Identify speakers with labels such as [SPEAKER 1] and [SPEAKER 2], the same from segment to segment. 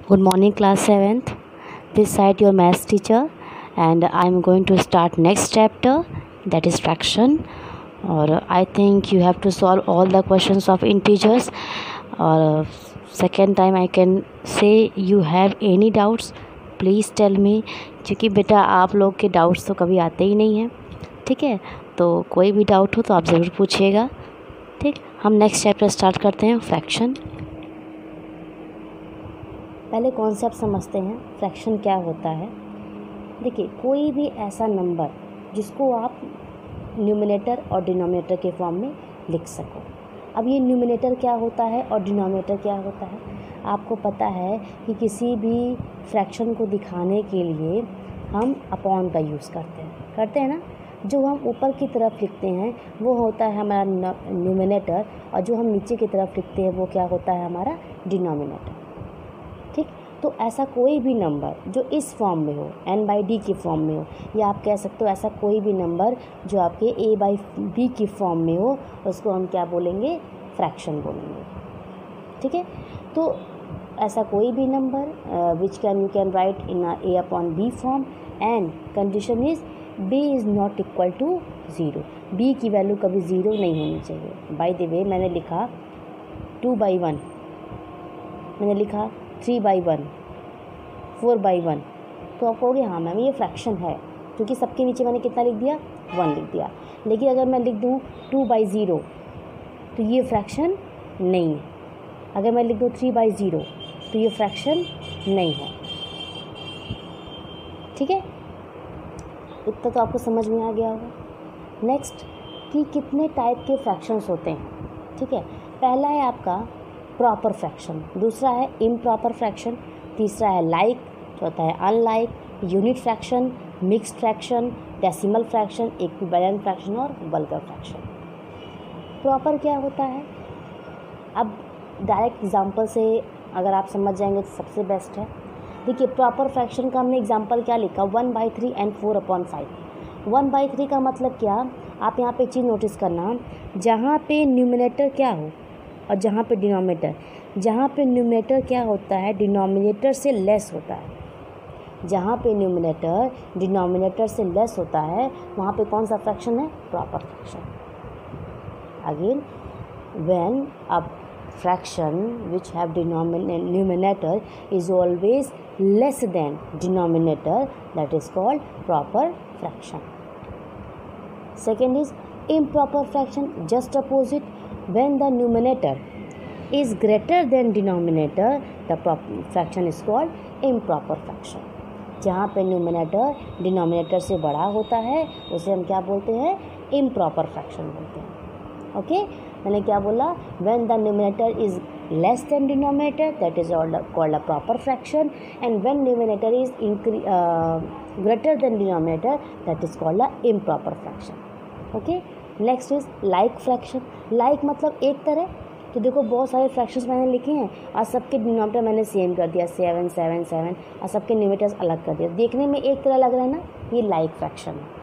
[SPEAKER 1] Good morning, class 7th. This side your maths teacher, and I'm going to start next chapter, that is fraction. Or I think you have to solve all the questions of integers. Or second time I can say you have any doubts, please tell me, क्योंकि बेटा आप लोग के doubts तो कभी आते ही नहीं हैं. ठीक है, तो कोई भी डाउट हो तो आप ज़रूर पूछिएगा. ठीक, हम नेक्स्ट चैप्टर स्टार्ट करते हैं, फ्रैक्शन. पहले कॉन्सेप्ट समझते हैं, फ्रैक्शन क्या होता है. देखिए, कोई भी ऐसा नंबर जिसको आप न्यूमरेटर और डिनोमिनेटर के फॉर्म में लिख सको. अब ये न्यूमरेटर क्या होता है और डिनोमिनेटर क्या होता है, आपको पता है कि किसी भी फ्रैक्शन को दिखाने के लिए हम अपॉन का यूज़ करते हैं ना. जो हम ऊपर की तरफ लिखते हैं वो होता है हमारा न्यूमरेटर, और जो हम नीचे की तरफ लिखते हैं वो क्या होता है, हमारा डिनोमिनेटर. ठीक, तो ऐसा कोई भी नंबर जो इस फॉर्म में हो, n/d की फॉर्म में हो, या आप कह सकते हो ऐसा कोई भी नंबर जो आपके a/b की फॉर्म में हो, उसको हम क्या बोलेंगे, फ्रैक्शन बोलेंगे. ठीक है, तो ऐसा कोई भी number which you can write in a/b form, and condition is b is not equal to 0. b की वैल्यू कभी 0 नहीं होनी चाहिए. बाय द वे, मैंने लिखा 2/1, मैंने लिखा 3/1, 4/1, तो आप कहोगे हाँ मैम ये फ्रैक्शन है, क्योंकि सबके नीचे मैंने कितना लिख दिया, 1 लिख दिया. लेकिन अगर मैं लिख दूँ 2/0 तो ये फ्रैक्शन नहीं है. अगर मैं लिख दूँ 3/0 तो ये फ्रैक्शन नहीं है. ठीक है, इतना तो आपको समझ में आ गया होगा. नेक्स्ट, कि कितने टाइप के फ्रैक्शंस होते हैं. ठीक है, पहला है आपका प्रॉपर फ्रैक्शन, दूसरा है इम्प्रॉपर फ्रैक्शन, तीसरा है लाइक, चौथा है unlike, unit fraction, mixed fraction, decimal fraction, equivalent fraction और वल्गर फ्रैक्शन. प्रॉपर क्या होता है, अब डायरेक्ट एग्जांपल से अगर आप समझ जाएंगे तो सबसे बेस्ट है. देखिए, प्रॉपर फ्रैक्शन का हमने एग्जांपल क्या लिखा, 1/3 एंड 4/5. 1/3 का मतलब क्या, आप यहाँ पे एक चीज़ नोटिस करना, जहाँ पे न्यूमरेटर क्या हो और जहाँ पे डिनोमिनेटर, जहाँ पे न्यूमरेटर क्या होता है, डिनोमिनेटर से लेस होता है. जहाँ पे न्यूमरेटर डिनोमिनेटर से लेस होता है वहाँ पे कौन सा फ्रैक्शन है, proper fraction. Again, when a fraction which have numerator is always less than denominator, that is called proper fraction. Second is improper fraction, just opposite, when the numerator is greater than denominator, the fraction is called improper fraction. जहाँ पे numerator denominator से बड़ा होता है उसे हम क्या बोलते हैं, इम्प्रॉपर फ्रैक्शन बोलते हैं. ओके, मैंने क्या बोला, when the numerator is less than denominator, that is called a proper fraction, and when numerator is greater than denominator, that is called a improper fraction. Okay, next is like fraction. like मतलब एक तरह, तो देखो बहुत सारे fractions मैंने लिखे हैं और सबके डिनोमिनेटर मैंने सेम कर दिया, 7 7 7, और सबके न्यूमरेटर्स अलग कर दिया. देखने में एक तरह लग रहा है ना, ये लाइक फ्रैक्शन है.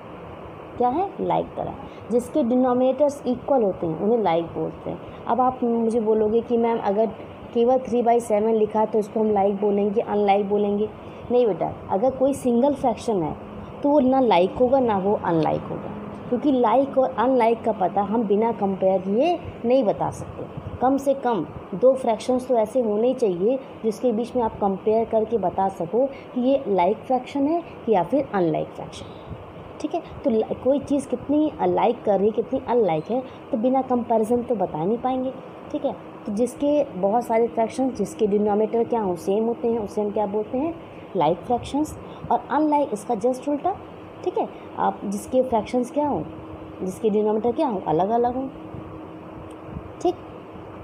[SPEAKER 1] क्या है, लाइक तरह. जिसके डिनोमिनेटर्स इक्वल होते हैं उन्हें लाइक बोलते हैं. अब आप मुझे बोलोगे कि मैम अगर केवल 3/7 लिखा तो उसको हम लाइक बोलेंगे, अनलाइक बोलेंगे. नहीं बेटा, अगर कोई सिंगल फ्रैक्शन है तो वो ना लाइक होगा ना वो अनलाइक होगा, क्योंकि लाइक और अनलाइक का पता हम बिना कंपेयर किए नहीं बता सकते. कम से कम 2 फ्रैक्शंस तो ऐसे होने चाहिए जिसके बीच में आप कंपेयर करके बता सको कि ये लाइक फ्रैक्शन है या फिर अनलाइक फ्रैक्शन. ठीक है, तो कोई चीज़ कितनी लाइक कर रही कितनी अनलाइक है तो बिना कंपैरिजन तो बता नहीं पाएंगे. ठीक है, तो जिसके बहुत सारे फ्रैक्शंस जिसके डिनोमिनेटर क्या हो, सेम होते हैं, उसे हम क्या बोलते हैं, लाइक फ्रैक्शंस. और अनलाइक इसका जस्ट उल्टा. ठीक है, आप जिसके फ्रैक्शंस क्या हो, जिसके डिनोमिनेटर क्या हो, अलग अलग हो. ठीक,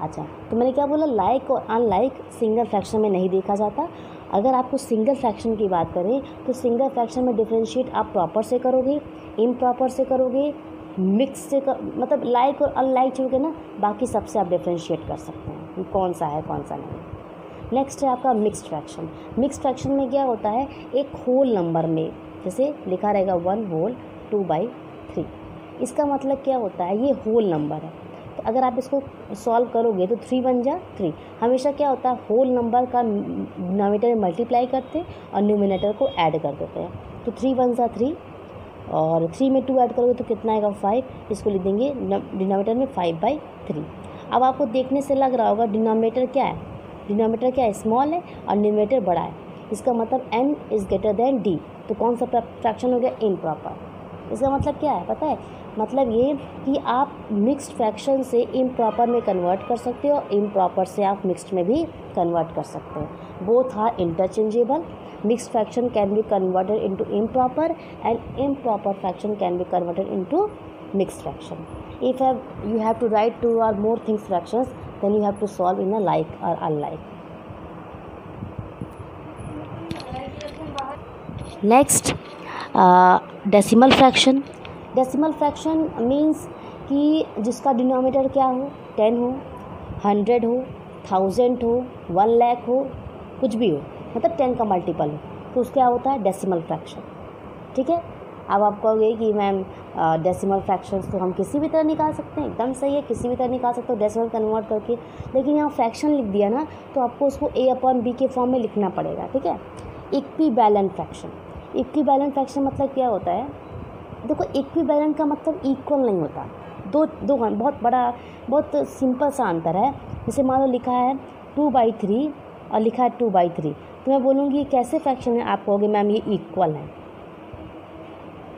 [SPEAKER 1] अच्छा, तो मैंने क्या बोला, लाइक और अनलाइक सिंगल फ्रैक्शन में नहीं देखा जाता. अगर आपको सिंगल फ्रैक्शन की बात करें तो सिंगल फ्रैक्शन में डिफरेंशिएट आप प्रॉपर से करोगे, इम्प्रॉपर से करोगे, मिक्स से मतलब लाइक और अनलाइक छोड़ के ना बाकी सबसे आप डिफरेंशिएट कर सकते हैं कि कौन सा है कौन सा नहीं. नेक्स्ट है आपका मिक्स्ड फ्रैक्शन. मिक्स्ड फ्रैक्शन में क्या होता है, एक होल नंबर में जैसे लिखा रहेगा 1 होल 2/3. इसका मतलब क्या होता है, ये होल नंबर है तो अगर आप इसको सॉल्व करोगे तो 3 1 जा 3। हमेशा क्या होता है, होल नंबर का डिनोमिनेटर में मल्टीप्लाई करते हैं और न्यूमिनेटर को ऐड कर देते हैं। तो 3 1 जा 3 और 3 में 2 ऐड करोगे तो कितना आएगा 5। इसको लिख देंगे डिनोमिनेटर में 5/3। अब आपको देखने से लग रहा होगा डिनोमिनेटर क्या है, डिनोमिनेटर क्या है, स्मॉल है और न्यूमिनेटर बड़ा है। इसका मतलब n is greater than d। तो कौन सा फ्रैक्शन हो गया, इम्प्रॉपर। इसका मतलब क्या है पता है, मतलब ये कि आप मिक्स्ड फ्रैक्शन से इम्प्रॉपर में कन्वर्ट कर सकते हो और इम्प्रॉपर से आप मिक्स्ड में भी कन्वर्ट कर सकते हो। Both are interchangeable. Mixed fraction can be converted into improper and improper fraction can be converted into mixed fraction. If you have to write 2 or more things fractions, then you have to solve in a like or unlike. Next, decimal fraction. Decimal fraction means कि जिसका denominator क्या हो, 10 हो, 100 हो, 1000 हो, 1 लाख हो, कुछ भी हो, मतलब 10 का मल्टीपल हो, तो उसका क्या होता है, डेसिमल फ्रैक्शन। ठीक है। अब आप कहोगे कि मैम डेसिमल फ्रैक्शंस तो हम किसी भी तरह निकाल सकते हैं। एकदम सही है, किसी भी तरह निकाल सकते हो डेसिमल कन्वर्ट करके, लेकिन यहाँ फ्रैक्शन लिख दिया ना तो आपको उसको a/b के फॉर्म में लिखना पड़ेगा। ठीक है। Equivalent fraction. इक्विवेलेंट फ्रैक्शन मतलब क्या होता है, देखो इक्विवेलेंट का मतलब इक्वल नहीं होता। दो बहुत बड़ा, बहुत सिंपल सा अंतर है। जैसे मान लो लिखा है 2/3 और लिखा है 2/3, तो मैं बोलूँगी ये कैसे फ्रैक्शन है, आप कहोगे मैम ये इक्वल है।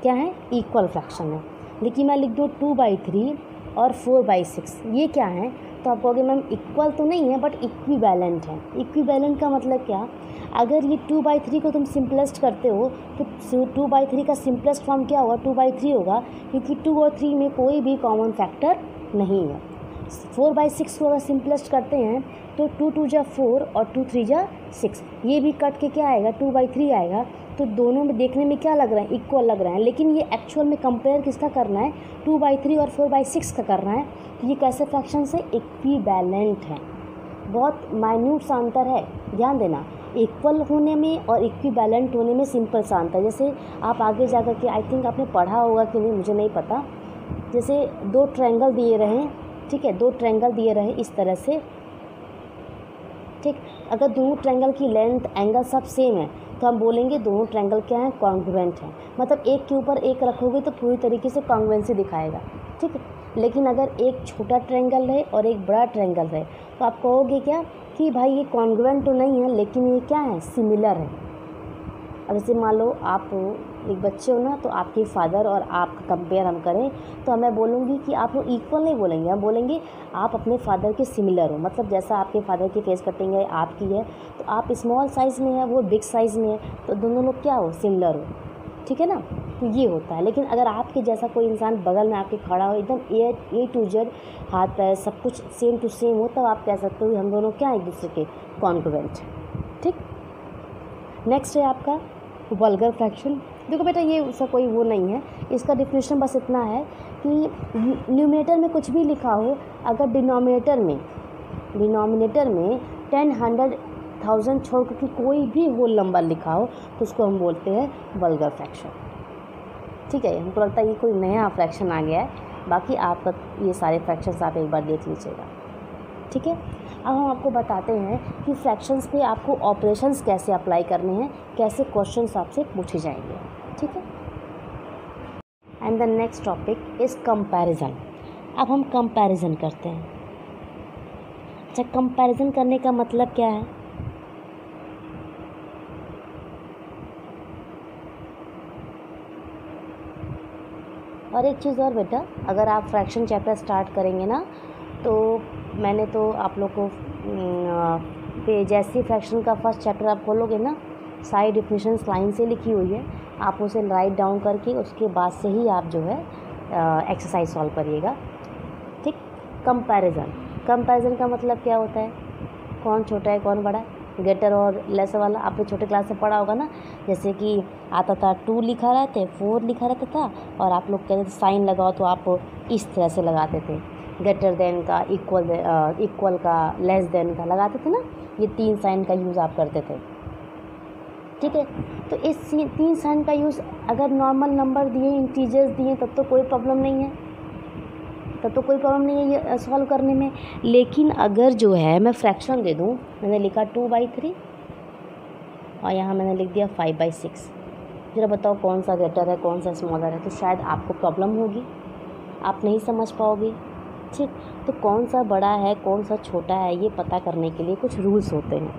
[SPEAKER 1] क्या है, इक्वल फ्रैक्शन है। लेकिन मैं लिख दूँ 2/3 और 4/6, ये क्या है, तो आप कहोगे मैम इक्वल तो नहीं है बट इक्विवेलेंट है। इक्विवेलेंट का मतलब क्या, अगर ये 2/3 को तुम सिंपलेस्ट करते हो तो 2/3 का सिंपलेस्ट फॉर्म क्या होगा, 2/3 होगा, क्योंकि 2 और 3 में कोई भी कॉमन फैक्टर नहीं है। 4/6 को अगर सिंपलेस्ट करते हैं तो 2 2 जा 4 और 2 3 जा 6, ये भी कट के क्या आएगा, 2/3 आएगा। तो दोनों में देखने में क्या लग रहा है, इक्वल लग रहा है, लेकिन ये एक्चुअल में कंपेयर किसका करना है, 2/3 और 4/6 का करना है। तो ये कैसे फ्रैक्शन से, इक्विवेलेंट है। बहुत माइन्यूट सा अंतर है, ध्यान देना। इक्वल होने में और इक्विवेलेंट होने में सिंपल सा अंतर। जैसे आप आगे जा कर के, आई थिंक आपने पढ़ा होगा कि नहीं मुझे नहीं पता, जैसे 2 ट्रायंगल दिए रहे, ठीक है, 2 ट्रायंगल दिए रहे इस तरह से, ठीक। अगर दोनों ट्रायंगल की लेंथ, एंगल सब सेम है तो हम बोलेंगे दोनों ट्रायंगल क्या है, कॉन्ग्रुएंट है। मतलब एक के ऊपर एक रखोगे तो पूरी तरीके से कॉन्ग्रुएंसी दिखाएगा, ठीक है। लेकिन अगर एक छोटा ट्रायंगल रहे और एक बड़ा ट्रायंगल रहे तो आप कहोगे क्या कि भाई ये कॉन्ग्रुएंट तो नहीं है, लेकिन ये क्या है, सिमिलर है। अब जैसे मान लो आप एक बच्चे हो ना, तो आपके फादर और आपका कंपेयर हम करें तो मैं बोलूँगी कि आप लोग इक्वल नहीं बोलेंगे, हम बोलेंगे आप अपने फादर के सिमिलर हो। मतलब जैसा आपके फादर की फेस कटिंग है आपकी है, तो आप स्मॉल साइज़ में है, वो बिग साइज़ में है, तो दोनों लोग क्या हो, सिमिलर हो, ठीक है ना। तो ये होता है। लेकिन अगर आपके जैसा कोई इंसान बगल में आपके खड़ा हो, एकदम A to Z, हाथ पैर सब कुछ सेम टू सेम हो, तब आप कह सकते हो हम दोनों क्या एक दूसरे के कॉन्ग्रुएंट, ठीक। नेक्स्ट है आपका वल्गर फ्रैक्शन। देखो बेटा ये उसका कोई वो नहीं है, इसका डिफिनेशन बस इतना है कि न्यूमिनेटर में कुछ भी लिखा हो, अगर डिनोमिनेटर में 10, 100, 1000 छोड़ कर कोई भी होल नंबर लिखा हो तो उसको हम बोलते हैं वल्गर फ्रैक्शन, ठीक है। हमको लगता है ये कोई नया फ्रैक्शन आ गया है, बाकी आपका ये सारे फ्रैक्शंस आप एक बार देख लीजिएगा, ठीक है। अब हम आपको बताते हैं कि फ्रैक्शंस पे आपको ऑपरेशंस कैसे अप्लाई करने हैं, कैसे क्वेश्चंस आपसे पूछे जाएंगे, ठीक है। And the next topic is comparison. अब हम कंपैरिजन करते हैं। अच्छा, कंपैरिजन करने का मतलब क्या है, और एक चीज़ और बेटा, अगर आप फ्रैक्शन चैप्टर स्टार्ट करेंगे ना, तो मैंने तो आप लोग को पे जैसे फ्रैक्शन का फर्स्ट चैप्टर आप खोलोगे ना, सारी डिफिनेशंस लाइन से लिखी हुई है, आप उसे राइट डाउन करके उसके बाद से ही आप जो है एक्सरसाइज सॉल्व करिएगा, ठीक। कंपैरिजन का मतलब क्या होता है, कौन छोटा है कौन बड़ा है, ग्रेटर और लेसर वाला आपने छोटे क्लास से पढ़ा होगा ना। जैसे कि आता था 2 लिखा रहता है, 4 लिखा रहता था, और आप लोग कहते थे साइन लगाओ तो आप इस तरह से लगाते थे, ग्रेटर देन का, इक्वल का, लेस देन का लगाते थे ना, ये 3 साइन का यूज़ आप करते थे, ठीक है। तो इस 3 साइन का यूज़ अगर नॉर्मल नंबर दिए, इंटीजर्स दिए, तब तो कोई प्रॉब्लम नहीं है, तब तो कोई प्रॉब्लम नहीं है ये सॉल्व करने में। लेकिन अगर जो है मैं फ्रैक्शन दे दूँ, मैंने लिखा 2/3 और यहाँ मैंने लिख दिया 5/6, ज़रा बताओ कौन सा ग्रेटर है कौन सा स्मॉलर है, तो शायद आपको प्रॉब्लम होगी, आप नहीं समझ पाओगे। ठीक, तो कौन सा बड़ा है कौन सा छोटा है ये पता करने के लिए कुछ रूल्स होते हैं।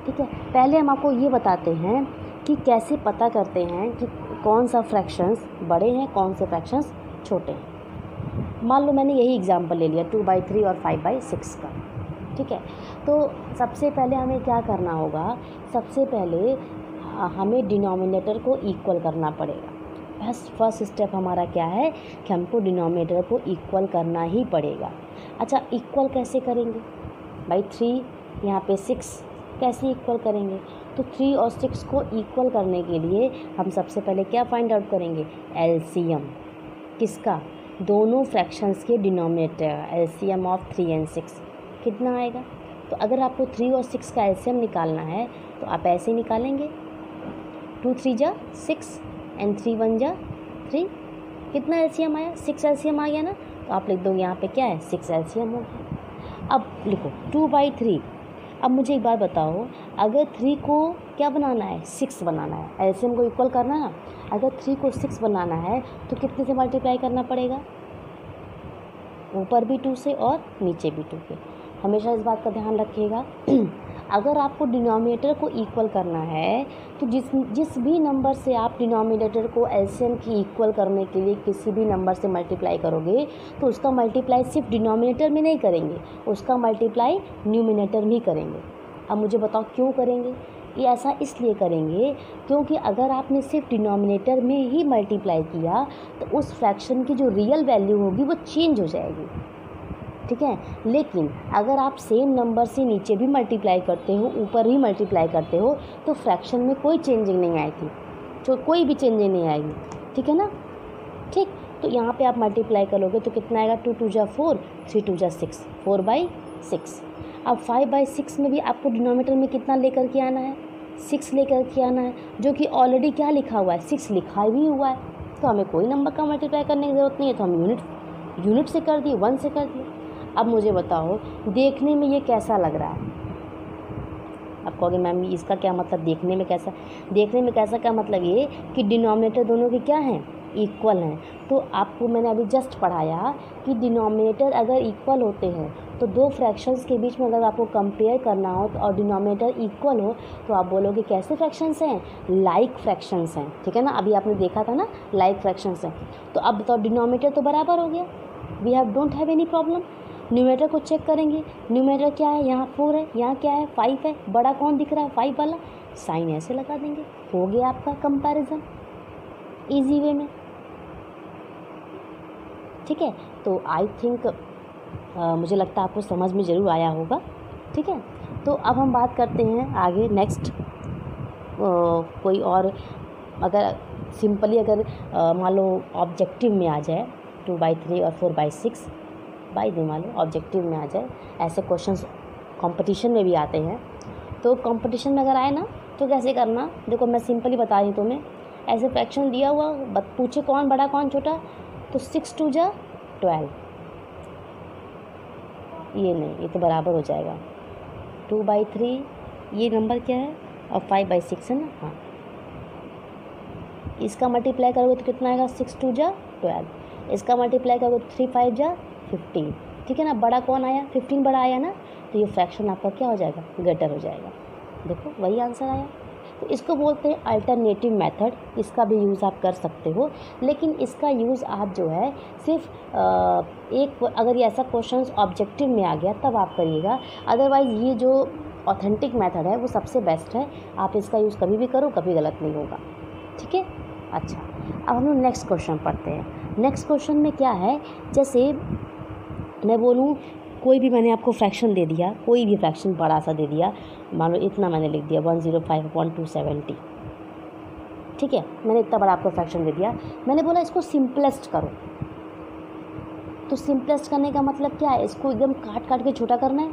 [SPEAKER 1] ठीक है, पहले हम आपको ये बताते हैं कि कैसे पता करते हैं कि कौन सा फ्रैक्शंस बड़े हैं कौन से फ्रैक्शंस छोटे हैं। मान लो मैंने यही एग्जांपल ले लिया 2/3 और 5/6 का। ठीक है, तो सबसे पहले हमें क्या करना होगा, सबसे पहले हमें डिनोमिनेटर को इक्वल करना पड़ेगा। बस फर्स्ट स्टेप हमारा क्या है कि हमको डिनोमिनेटर को इक्वल करना ही पड़ेगा। अच्छा, इक्वल कैसे करेंगे भाई, 3 यहाँ पे 6 कैसे इक्वल करेंगे, तो 3 और 6 को इक्वल करने के लिए हम सबसे पहले क्या फाइंड आउट करेंगे, एलसीएम किसका, दोनों फ्रैक्शंस के डिनोमिनेटर, एलसीएम ऑफ 3 और 6 कितना आएगा। तो अगर आपको 3 और 6 का एलसीएम निकालना है तो आप ऐसे निकालेंगे, 2 3 जा 6 एंड 3 1 जा 3, कितना एलसीएम आया, 6 एलसीएम आ गया ना, तो आप लिख दोगे यहाँ पे क्या है 6 एलसीएम हो गया। अब लिखो 2/3। अब मुझे एक बात बताओ, अगर 3 को क्या बनाना है 6 बनाना है, एलसीएम को इक्वल करना है, अगर 3 को 6 बनाना है तो कितने से मल्टीप्लाई करना पड़ेगा, ऊपर भी 2 से और नीचे भी 2 के। हमेशा इस बात का ध्यान रखिएगा अगर आपको डिनोमिनेटर को इक्वल करना है तो जिस भी नंबर से आप डिनोमिनेटर को एलसीएम की इक्वल करने के लिए किसी भी नंबर से मल्टीप्लाई करोगे तो उसका मल्टीप्लाई सिर्फ डिनोमिनेटर में नहीं करेंगे, उसका मल्टीप्लाई न्यूमिनेटर में करेंगे। अब मुझे बताओ क्यों करेंगे, ये ऐसा इसलिए करेंगे क्योंकि अगर आपने सिर्फ डिनोमिनेटर में ही मल्टीप्लाई किया तो उस फ्रैक्शन की जो रियल वैल्यू होगी वो चेंज हो जाएगी। ठीक है, लेकिन अगर आप सेम नंबर से नीचे भी मल्टीप्लाई करते हो ऊपर ही मल्टीप्लाई करते हो तो फ्रैक्शन में कोई चेंजिंग नहीं आएगी, तो कोई भी चेंजिंग नहीं आएगी। ठीक है ना, ठीक, तो यहाँ पे आप मल्टीप्लाई करोगे तो कितना आएगा, 2 2 जा 4, 3 2 जा 6, 4/6। अब 5/6 में भी आपको डिनोमिनेटर में कितना लेकर के आना है, 6 लेकर के आना है, जो कि ऑलरेडी क्या लिखा हुआ है 6 लिखा भी हुआ है, तो हमें कोई नंबर का मल्टीप्लाई करने की ज़रूरत नहीं है, तो हम यूनिट से कर दिए, 1 से कर दिए। अब मुझे बताओ देखने में ये कैसा लग रहा है, आप कहोगे मैम इसका क्या मतलब देखने में कैसा, देखने में कैसा का मतलब ये कि डिनोमिनेटर दोनों के क्या हैं, इक्वल हैं। तो आपको मैंने अभी जस्ट पढ़ाया कि डिनोमिनेटर अगर इक्वल होते हैं तो दो फ्रैक्शंस के बीच में अगर आपको कंपेयर करना हो और डिनोमिनेटर इक्वल हो तो आप बोलोगे कैसे फ्रैक्शंस हैं, लाइक फ्रैक्शंस हैं। ठीक है ना, अभी आपने देखा था ना लाइक फ्रैक्शंस हैं। तो अब बताओ डिनोमिनेटर तो बराबर हो गया, we don't have any problem. Numerator को चेक करेंगे, न्यूमरेटर क्या है, यहाँ 4 है, यहाँ क्या है 5 है, बड़ा कौन दिख रहा है 5 वाला, साइन ऐसे लगा देंगे, हो गया आपका कंपैरिजन इजी वे में। ठीक है, तो आई थिंक मुझे लगता है आपको समझ में ज़रूर आया होगा। ठीक है, तो अब हम बात करते हैं आगे नेक्स्ट कोई और, अगर सिंपली अगर मान लो ऑब्जेक्टिव में आ जाए 2/3 और 4/6 बाई दे, मान लो ऑब्जेक्टिव में आ जाए, ऐसे क्वेश्चंस कंपटीशन में भी आते हैं। तो कंपटीशन में अगर आए ना तो कैसे करना, देखो मैं सिंपली बता रही तुम्हें, ऐसे फ्रैक्शन दिया हुआ पूछे कौन बड़ा कौन छोटा, तो 6 2 जा 12, ये नहीं, ये तो बराबर हो जाएगा 2/3, ये नंबर क्या है और 5/6 है ना, हाँ, इसका मल्टीप्लाई करोगे तो कितना आएगा 6 2 जा 12, इसका मल्टीप्लाई करोगे 3 5 जा 15। ठीक है ना, बड़ा कौन आया 15 बड़ा आया ना, तो ये फ्रैक्शन आपका क्या हो जाएगा, ग्रेटर हो जाएगा। देखो वही आंसर आया। तो इसको बोलते हैं अल्टरनेटिव मेथड, इसका भी यूज़ आप कर सकते हो, लेकिन इसका यूज़ आप जो है सिर्फ एक, अगर ये ऐसा क्वेश्चन ऑब्जेक्टिव में आ गया तब आप करिएगा, अदरवाइज़ ये जो ऑथेंटिक मेथड है वो सबसे बेस्ट है, आप इसका यूज़ कभी भी करो कभी गलत नहीं होगा। ठीक है, अच्छा अब हम लोग नेक्स्ट क्वेश्चन पढ़ते हैं। नेक्स्ट क्वेश्चन में क्या है, जैसे मैं बोलूँ कोई भी, मैंने आपको फ्रैक्शन दे दिया, कोई भी फ्रैक्शन बड़ा सा दे दिया, मान लो इतना मैंने लिख दिया 105/270। ठीक है, मैंने इतना बड़ा आपको फ्रैक्शन दे दिया, मैंने बोला इसको सिंपलेस्ट करो। तो सिंपलेस्ट करने का मतलब क्या है, इसको एकदम काट काट के छोटा करना है।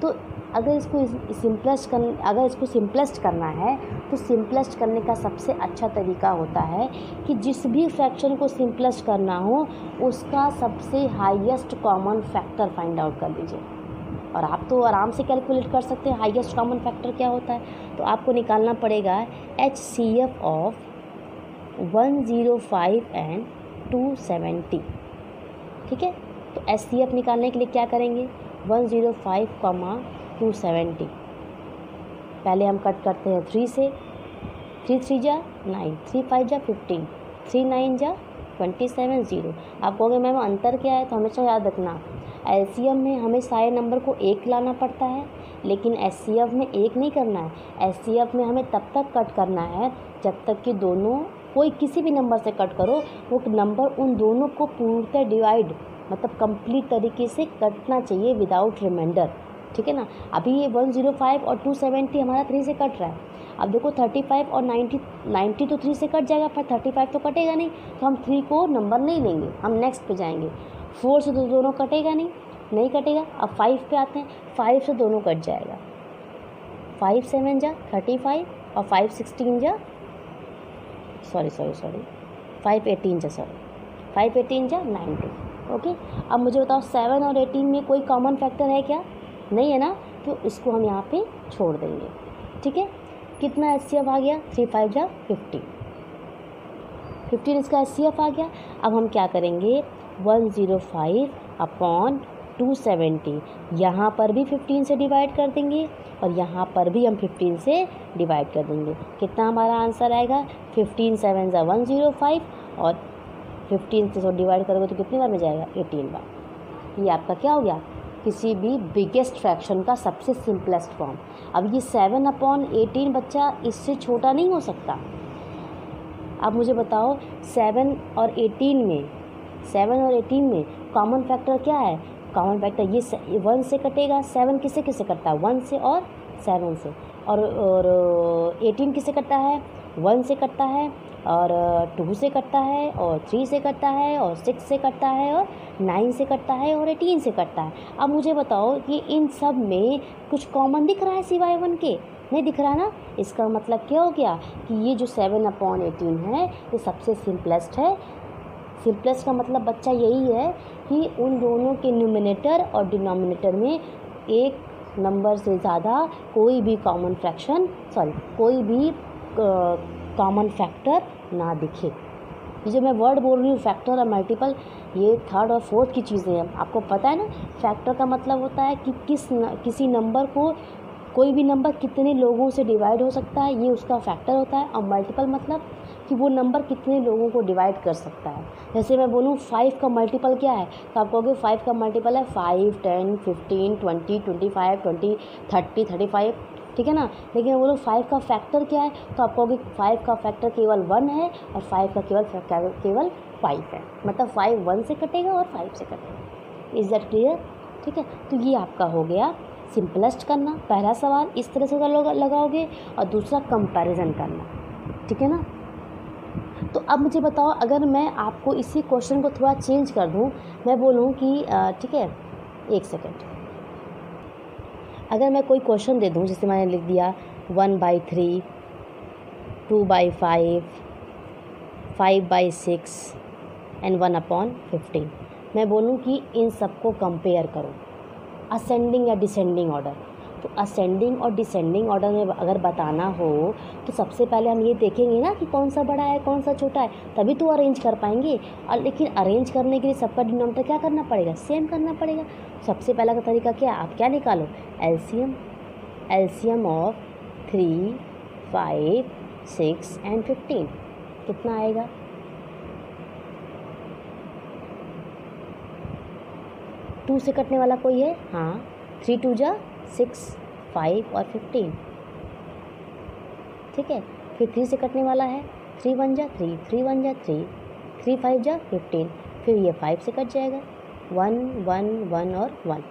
[SPEAKER 1] तो अगर इसको सिंपलेस्ट करना है तो सिंपलेस्ट करने का सबसे अच्छा तरीका होता है कि जिस भी फ्रैक्शन को सिंपलेस्ट करना हो उसका सबसे highest common factor find out कर लीजिए। और आप तो आराम से कैलकुलेट कर सकते हैं हाईएस्ट कॉमन फैक्टर क्या होता है। तो आपको निकालना पड़ेगा HCF ऑफ 105 एंड 270। ठीक है, तो HCF निकालने के लिए क्या करेंगे, 105, 270 पहले हम कट करते हैं 3 से, 3 3 जा 9, 3 5 जा 15, 3 9 जा 27, 0। आप कहोगे मैम अंतर क्या है, तो हमेशा याद रखना एलसीएम में हमें सारे नंबर को एक लाना पड़ता है, लेकिन एचसीएफ में एक नहीं करना है। एचसीएफ में हमें तब तक कट करना है जब तक कि दोनों, कोई किसी भी नंबर से कट करो, वो नंबर उन दोनों को पूर्णतः डिवाइड मतलब कंप्लीट तरीके से कटना चाहिए विदाउट रिमाइंडर। ठीक है ना। अभी ये 105 और 270 हमारा 3 से कट रहा है। अब देखो 35 और 90 तो 3 से कट जाएगा, पर 35 तो कटेगा नहीं, तो हम 3 को नंबर नहीं लेंगे, हम नेक्स्ट पे जाएंगे। 4 से तो दोनों कटेगा नहीं कटेगा। अब 5 पे आते हैं, 5 से दोनों कट जाएगा, 5 7 जा 35 और 5 16 जा 5 18 जा 90। ओके, अब मुझे बताओ 7 और 18 में कोई कॉमन फैक्टर है क्या, नहीं है ना, तो इसको हम यहाँ पे छोड़ देंगे। ठीक है, कितना एचसीएफ आ गया, 3 5 जा 15 इसका एचसीएफ आ गया। अब हम क्या करेंगे, 105 अपॉन 270 यहाँ पर भी 15 से डिवाइड कर देंगे और यहाँ पर भी हम 15 से डिवाइड कर देंगे। कितना हमारा आंसर आएगा, 15 7 जा 105 और 15 से डिवाइड करोगे तो कितनी बार में जाएगा, 18 बार। ये आपका क्या हो गया, किसी भी बिगेस्ट फ्रैक्शन का सबसे सिंपलेस्ट फॉर्म। अब ये 7/18 बच्चा इससे छोटा नहीं हो सकता। अब मुझे बताओ 7 और 18 में कॉमन फैक्टर क्या है, कॉमन फैक्टर ये 1 से कटेगा, 7 किससे किससे कटता है, 1 से और 7 से, और 18 किससे कटता है, 1 से कटता है और 2 से कटता है और 3 से कटता है और 6 से कटता है और 9 से कटता है और 18 से कटता है। अब मुझे बताओ कि इन सब में कुछ कॉमन दिख रहा है सिवाय 1 के, नहीं दिख रहा ना। इसका मतलब क्या हो गया कि ये जो 7/18 है ये सबसे सिंपलेस्ट है। सिंपलेस्ट का मतलब बच्चा यही है कि उन दोनों के न्यूमरेटर और डिनोमिनेटर में एक नंबर से ज़्यादा कोई भी कॉमन फैक्टर ना दिखे। ये जो मैं वर्ड बोल रही हूँ फैक्टर और मल्टीपल, ये 3rd और 4th की चीज़ें हैं। आपको पता है ना, फैक्टर का मतलब होता है कि किसी नंबर को, कोई भी नंबर कितने लोगों से डिवाइड हो सकता है, ये उसका फैक्टर होता है। और मल्टीपल मतलब कि वो नंबर कितने लोगों को डिवाइड कर सकता है। जैसे मैं बोलूँ 5 का मल्टीपल क्या है, तो आप कहोगे 5 का मल्टीपल है 5 10 15 20 25 20 30 35, ठीक है ना। लेकिन बोलो 5 का फैक्टर क्या है, तो आप कहोगे 5 का फैक्टर केवल 1 है और 5 का केवल 5 है। मतलब 5 1 से कटेगा और 5 से कटेगा। Is that clear? ठीक है, तो ये आपका हो गया सिंपलेस्ट करना। पहला सवाल इस तरह से लगाओगे और दूसरा कंपैरिजन करना, ठीक है ना। तो अब मुझे बताओ, अगर मैं आपको इसी क्वेश्चन को थोड़ा चेंज कर दूं, मैं बोलूं कि ठीक है, एक सेकेंड, अगर मैं कोई क्वेश्चन दे दूं, जैसे मैंने लिख दिया 1/3, 2/5, 5/6 एंड 1/15, मैं बोलूं कि इन सबको कंपेयर करो असेंडिंग या डिसेंडिंग ऑर्डर। तो असेंडिंग और डिसेंडिंग ऑर्डर में अगर बताना हो तो सबसे पहले हम ये देखेंगे ना कि कौन सा बड़ा है कौन सा छोटा है, तभी तो अरेंज कर पाएंगे। और लेकिन अरेंज करने के लिए सबका डिनोमिनेटर क्या करना पड़ेगा, सेम करना पड़ेगा। सबसे पहला का तरीका क्या, आप क्या निकालो, एलसीएम ऑफ 3, 5, 6 एंड 15 कितना आएगा, टू से कटने वाला कोई है, हाँ, 3 2 जा 6, 5 और 15, ठीक है। फिर 3 से कटने वाला है, 3 1 जा 3, 3 1 जा 3, 3 5 जा 15, फिर ये 5 से कट जाएगा, 1 1 1 और 1,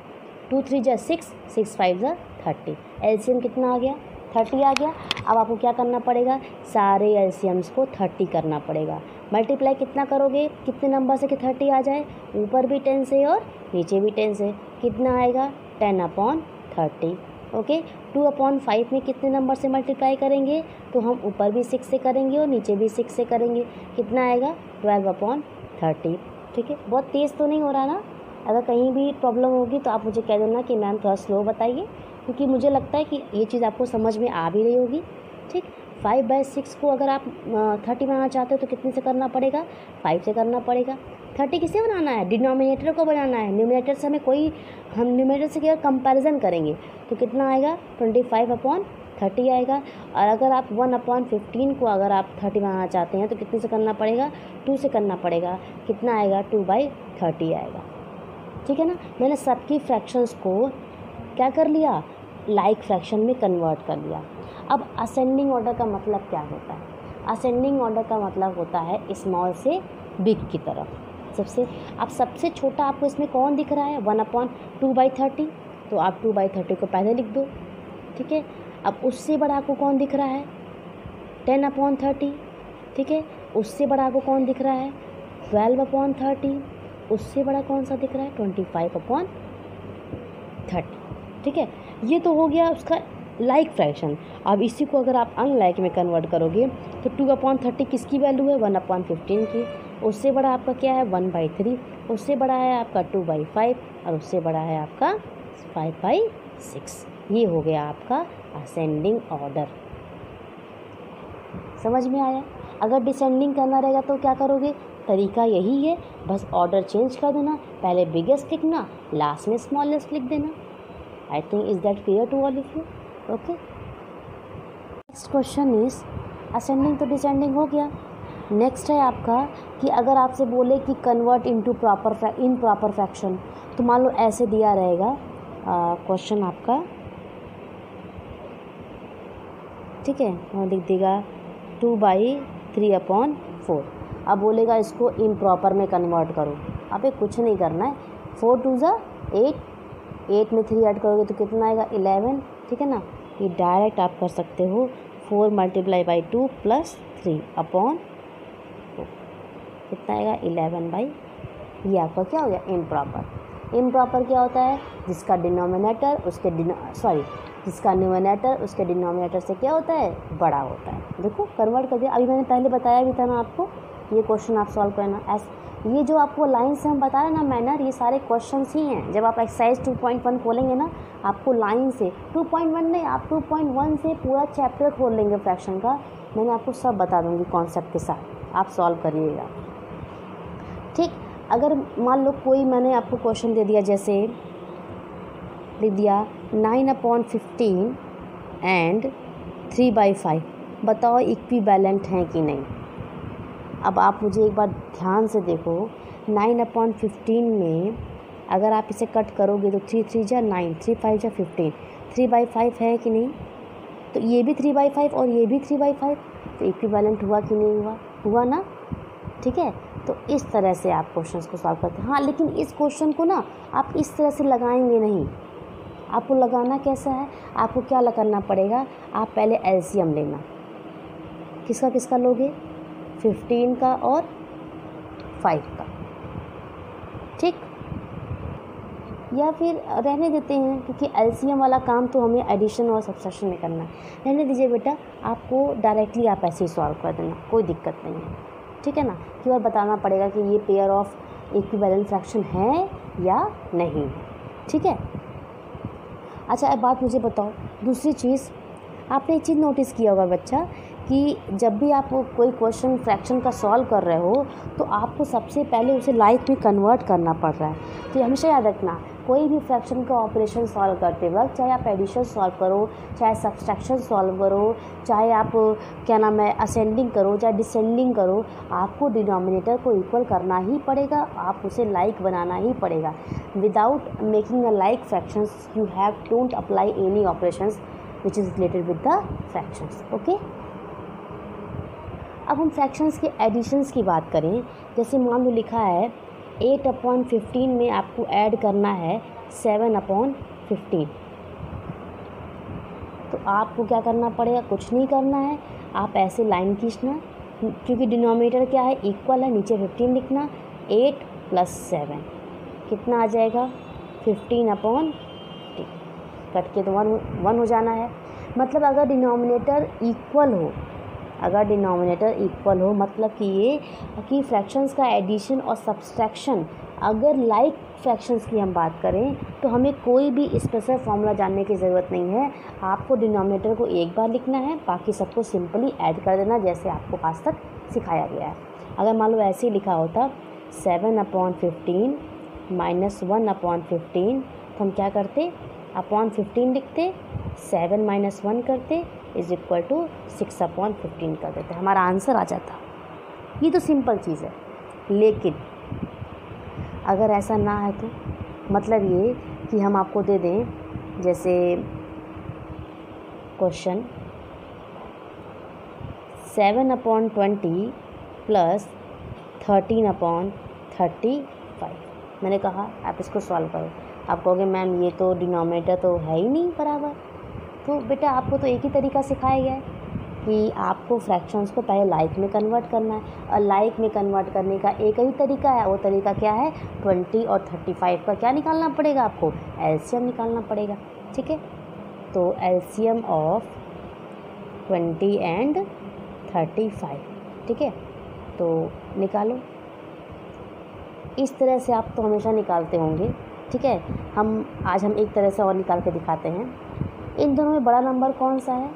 [SPEAKER 1] 2 3 जा 6, 6 5 जा 30। एलसीएम कितना आ गया, 30 आ गया। अब आपको क्या करना पड़ेगा, सारे एलसीएम्स को 30 करना पड़ेगा। मल्टीप्लाई कितना करोगे, कितने नंबर से कि 30 आ जाए, ऊपर भी 10 से और नीचे भी 10 से, कितना आएगा, 10/30। ओके। 2/5 में कितने नंबर से मल्टीप्लाई करेंगे, तो हम ऊपर भी 6 से करेंगे और नीचे भी 6 से करेंगे। कितना आएगा, 12/30। ठीक है, बहुत तेज़ तो नहीं हो रहा ना। अगर कहीं भी प्रॉब्लम होगी तो आप मुझे कह देना कि मैम थोड़ा स्लो बताइए, क्योंकि मुझे लगता है कि ये चीज़ आपको समझ में आ भी रही होगी। ठीक, 5/6 को अगर आप 30 बनाना चाहते हो तो कितने से करना पड़ेगा, 5 से करना पड़ेगा। 30 किसे बनाना है, डिनोमिनेटर को बनाना है। न्यूमरेटर से हम न्यूमरेटर से क्या कंपैरिजन करेंगे, तो कितना आएगा, 25/30 आएगा। और अगर आप 1/15 को अगर आप 30 बनाना चाहते हैं तो कितने से करना पड़ेगा, 2 से करना पड़ेगा। कितना आएगा, 2/30 आएगा। ठीक है ना, मैंने सबकी फ्रैक्शंस को क्या कर लिया, लाइक फ्रैक्शन में कन्वर्ट कर लिया। अब असेंडिंग ऑर्डर का मतलब क्या होता है, असेंडिंग ऑर्डर का मतलब होता है स्मॉल से बिग की तरफ। सबसे छोटा आपको इसमें कौन दिख रहा है, 1/2/30, तो आप 2/30 को पहले लिख दो। ठीक है, अब उससे बड़ा आपको कौन दिख रहा है, 10/30। ठीक है, उससे बड़ा आपको कौन दिख रहा है, 12/30। उससे बड़ा कौन सा दिख रहा है, 25/30। ठीक है, ये तो हो गया उसका लाइक फ्रैक्शन। अब इसी को अगर आप अनलाइक में कन्वर्ट करोगे तो 2/30 किसकी वैल्यू है, 1/15 की। उससे बड़ा आपका क्या है, 1/3। उससे बड़ा है आपका 2/5 और उससे बड़ा है आपका 5/6। ये हो गया आपका असेंडिंग ऑर्डर। समझ में आया। अगर डिसेंडिंग करना रहेगा तो क्या करोगे, तरीका यही है, बस ऑर्डर चेंज कर देना, पहले बिगेस्ट लिखना, लास्ट में स्मॉलेस्ट लिख देना। I think is that clear to all of you. Okay, next question is, ascending तो डिसेंडिंग हो गया। नेक्स्ट है आपका कि अगर आपसे बोले कि कन्वर्ट इनटू प्रॉपर फ्रैक्शन, तो मान लो ऐसे दिया रहेगा क्वेश्चन आपका। ठीक है, वहाँ लिख देगा 2/3/4। अब बोलेगा इसको इम्प्रॉपर में कन्वर्ट करो। अब ये कुछ नहीं करना है, 4 2 ज़ा 8, 8 में 3 ऐड करोगे तो कितना आएगा, 11। ठीक है ना, ये डायरेक्ट आप कर सकते हो, 4 × 2 + 3/4 कितना आएगा, 11/। ये आपका क्या हो गया, इम्प्रॉपर। इम्प्रॉपर क्या होता है, जिसका न्यूमरेटर उसके डिनोमिनेटर से क्या होता है, बड़ा होता है। देखो कन्वर्ट कर दिया, अभी मैंने पहले बताया भी था ना आपको, ये क्वेश्चन आप सॉल्व करना। ये जो आपको लाइन से हम बता रहे हैं ना मैनर, ये सारे क्वेश्चंस ही हैं। जब आप एक्सरसाइज 2.1 खोलेंगे ना, आपको लाइन से 2.1 नहीं, आप 2.1 से पूरा चैप्टर खोल लेंगे फ्रैक्शन का। मैंने आपको सब बता दूंगी कॉन्सेप्ट के साथ, आप सॉल्व करिएगा। ठीक, अगर मान लो कोई मैंने आपको क्वेश्चन दे दिया, जैसे लिख दिया 9/15 एंड 3/5, बताओ इक्विवेलेंट हैं कि नहीं। अब आप मुझे एक बार ध्यान से देखो, 9/15 में अगर आप इसे कट करोगे तो 3 3 जा 9, 3 5 जा 15, 3/5 है कि नहीं। तो ये भी 3/5 और ये भी 3/5, तो इक्विवेलेंट हुआ कि नहीं हुआ, हुआ ना। ठीक है, तो इस तरह से आप क्वेश्चंस को सॉल्व करते हैं। हाँ, लेकिन इस क्वेश्चन को ना आप इस तरह से लगाएंगे नहीं। आपको लगाना कैसा है, आपको क्या लगाना पड़ेगा, आप पहले एलसीएम लेना। किसका किसका लोगे, 15 का और 5 का। ठीक, या फिर रहने देते हैं, क्योंकि एलसीएम वाला काम तो हमें एडिशन और सब्सट्रैक्शन में करना है। रहने दीजिए बेटा, आपको डायरेक्टली आप ऐसे ही सॉल्व कर देना, कोई दिक्कत नहीं है। ठीक है ना, कि और बताना पड़ेगा कि ये पेयर ऑफ इक्विवेलेंट फ्रैक्शन है या नहीं। ठीक है, अच्छा एक बात मुझे बताओ, दूसरी चीज़, आपने एक चीज़ नोटिस किया होगा बच्चा, कि जब भी आप कोई क्वेश्चन फ्रैक्शन का सॉल्व कर रहे हो तो आपको सबसे पहले उसे लाइक में कन्वर्ट करना पड़ रहा है। तो हमेशा याद रखना, कोई भी फ्रैक्शन का ऑपरेशन सॉल्व करते वक्त, चाहे आप एडिशन सॉल्व करो, चाहे सब्सट्रैक्शन सॉल्व करो, चाहे आप क्या नाम है असेंडिंग करो, चाहे डिसेंडिंग करो, आपको डिनोमिनेटर को इक्वल करना ही पड़ेगा, आप उसे लाइक बनाना ही पड़ेगा। Without making a like fractions you have don't apply any operations which is related with the fractions. Okay, अब हम फ्रैक्शंस के एडिशंस की बात करें। जैसे मान लो लिखा है 8/15 में आपको ऐड करना है 7/15, तो आपको क्या करना पड़ेगा, कुछ नहीं करना है, आप ऐसे लाइन खींचना, क्योंकि डिनोमिनेटर क्या है, इक्वल है, नीचे 15 लिखना, 8 + 7 कितना आ जाएगा, 15/50। कट के तो वन हो जाना है। मतलब अगर डिनोमिनेटर इक्वल हो मतलब कि ये कि फ्रैक्शंस का एडिशन और सब्सट्रैक्शन अगर लाइक फ्रैक्शंस की हम बात करें तो हमें कोई भी स्पेशल फार्मूला जानने की ज़रूरत नहीं है। आपको डिनोमिनेटर को एक बार लिखना है, बाकी सबको सिंपली ऐड कर देना जैसे आपको आज तक सिखाया गया है। अगर मान लो ऐसे ही लिखा होता 7/15 - 1/15 तो हम क्या करते, अपॉन 15 लिखते, 7 - 1 करते इज इक्वल टू 6/15 कर देते, हमारा आंसर आ जाता। ये तो सिंपल चीज़ है। लेकिन अगर ऐसा ना है तो मतलब ये कि हम आपको दे दें जैसे क्वेश्चन 7/20 + 13/35। मैंने कहा आप इसको सॉल्व करो। आप कहोगे मैम ये तो डिनोमिनेटर तो है ही नहीं बराबर। तो बेटा आपको तो एक ही तरीका सिखाया गया है कि आपको फ्रैक्शंस को पहले लाइक में कन्वर्ट करना है, और लाइक में कन्वर्ट करने का एक ही तरीका है। वो तरीका क्या है, 20 और 35 का क्या निकालना पड़ेगा, आपको एलसीएम निकालना पड़ेगा। ठीक है, तो एलसीएम ऑफ 20 एंड 35, ठीक है, तो निकालो। इस तरह से आप तो हमेशा निकालते होंगे। ठीक है, आज हम एक तरह से और निकाल के दिखाते हैं। इन दोनों में बड़ा नंबर कौन सा है,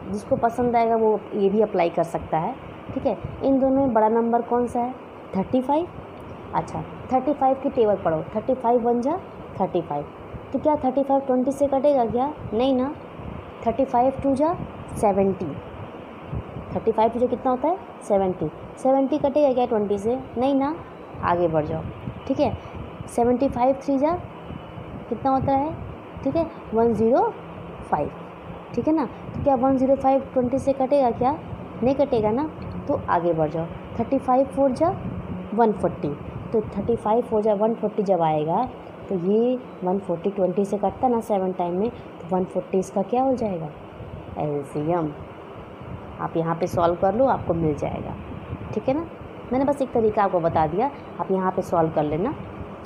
[SPEAKER 1] जिसको पसंद आएगा वो ये भी अप्लाई कर सकता है। ठीक है, इन दोनों में बड़ा नंबर कौन सा है, 35। अच्छा, 35 की टेबल पढ़ो, 35 1 जा 35, तो क्या 35 20 से कटेगा क्या, नहीं ना। 35 2 जा 70, 35 2 जा कितना होता है 70, 70 कटेगा क्या 20 से, नहीं ना। आगे बढ़ जाओ। ठीक है, 75 3 जा कितना होता है, ठीक है 105, ठीक है ना। तो क्या 105 20 से कटेगा क्या, नहीं कटेगा ना। तो आगे बढ़ जाओ। 35 4 जा 140, तो 35 4 जा 140 जब आएगा तो ये 140 20 से कटता ना 7 टाइम में, तो 140 इसका क्या हो जाएगा, एलसीएम। आप यहाँ पे सॉल्व कर लो, आपको मिल जाएगा। ठीक है ना, मैंने बस एक तरीका आपको बता दिया, आप यहाँ पे सॉल्व कर लेना।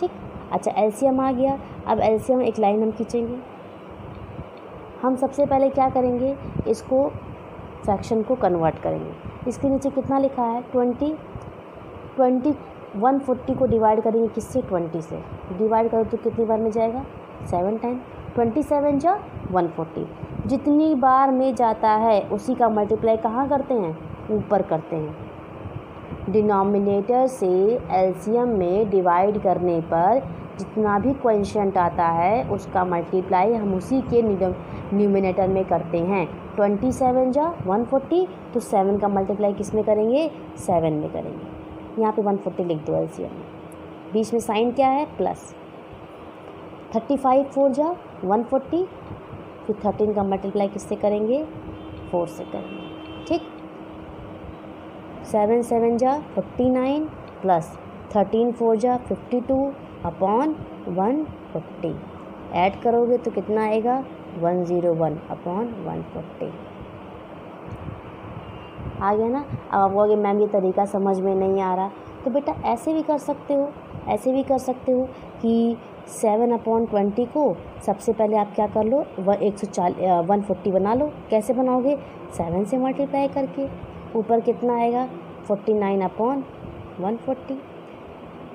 [SPEAKER 1] ठीक, अच्छा एलसीएम आ गया। अब एलसीएम एक लाइन हम खींचेंगे। हम सबसे पहले क्या करेंगे, इसको फ्रैक्शन को कन्वर्ट करेंगे। इसके नीचे कितना लिखा है 20, 140 को डिवाइड करेंगे किससे, 20 से। डिवाइड करो तो कितनी बार में जाएगा, 7 टाइम। 27 जा 140, जितनी बार में जाता है उसी का मल्टीप्लाई कहाँ करते हैं, ऊपर करते हैं। डिनोमिनेटर से एलसीएम में डिवाइड करने पर जितना भी क्वोशिएंट आता है उसका मल्टीप्लाई हम उसी के न्यूमिनेटर में करते हैं। 27 जा 140, तो 7 का मल्टीप्लाई किस में करेंगे, 7 में करेंगे। यहाँ पे 140 लिख दो एलसीएम में, बीच में साइन क्या है, प्लस। 35 4 जा 140, फिर 13 का मल्टीप्लाई किससे करेंगे, 4 से करेंगे। ठीक, 7 7 जा 49 प्लस 13 4 जा 52 अपॉन 140, ऐड करोगे तो कितना आएगा 101 अपॉन 140। आ गया ना। अब आप कहोगे मैम ये तरीका समझ में नहीं आ रहा, तो बेटा ऐसे भी कर सकते हो, ऐसे भी कर सकते हो कि 7/20 को सबसे पहले आप क्या कर लो, 140 बना लो। कैसे बनाओगे, 7 से मल्टीप्लाई करके। ऊपर कितना आएगा 49/140।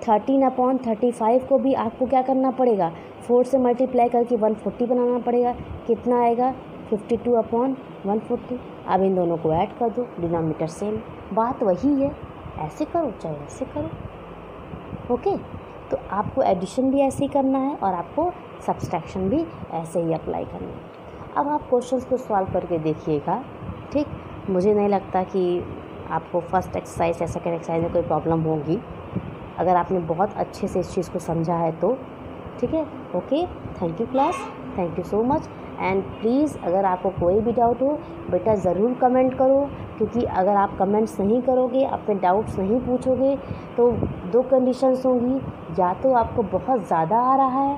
[SPEAKER 1] 13/35 को भी आपको क्या करना पड़ेगा, 4 से मल्टीप्लाई करके 140 बनाना पड़ेगा। कितना आएगा 52/140। अब इन दोनों को ऐड कर दो, डिनोमिनेटर सेम, बात वही है। ऐसे करो चाहे ऐसे करो। ओके, तो आपको एडिशन भी ऐसे ही करना है और आपको सब्सट्रैक्शन भी ऐसे ही अप्लाई करना है। अब आप क्वेश्चंस को सॉल्व करके देखिएगा। ठीक, मुझे नहीं लगता कि आपको फर्स्ट एक्सरसाइज या सेकेंड एक्सरसाइज में कोई प्रॉब्लम होगी, अगर आपने बहुत अच्छे से इस चीज़ को समझा है तो। ठीक है, okay, thank you class, thank you so much. And please अगर आपको कोई भी डाउट हो बेटा ज़रूर कमेंट करो, क्योंकि अगर आप कमेंट्स नहीं करोगे, अपने डाउट्स नहीं पूछोगे, तो 2 कंडीशंस होंगी, या तो आपको बहुत ज़्यादा आ रहा है,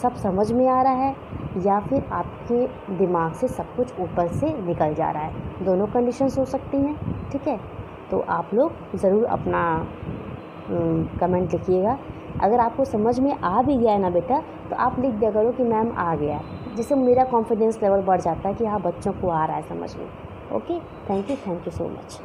[SPEAKER 1] सब समझ में आ रहा है, या फिर आपके दिमाग से सब कुछ ऊपर से निकल जा रहा है। दोनों कंडीशंस हो सकती हैं। ठीक है, तो आप लोग ज़रूर अपना कमेंट लिखिएगा। अगर आपको समझ में आ भी गया है ना बेटा, तो आप लिख दिया करो कि मैम आ गया। जिससे मेरा कॉन्फिडेंस लेवल बढ़ जाता है कि हाँ बच्चों को आ रहा है समझ में। Okay, thank you so much.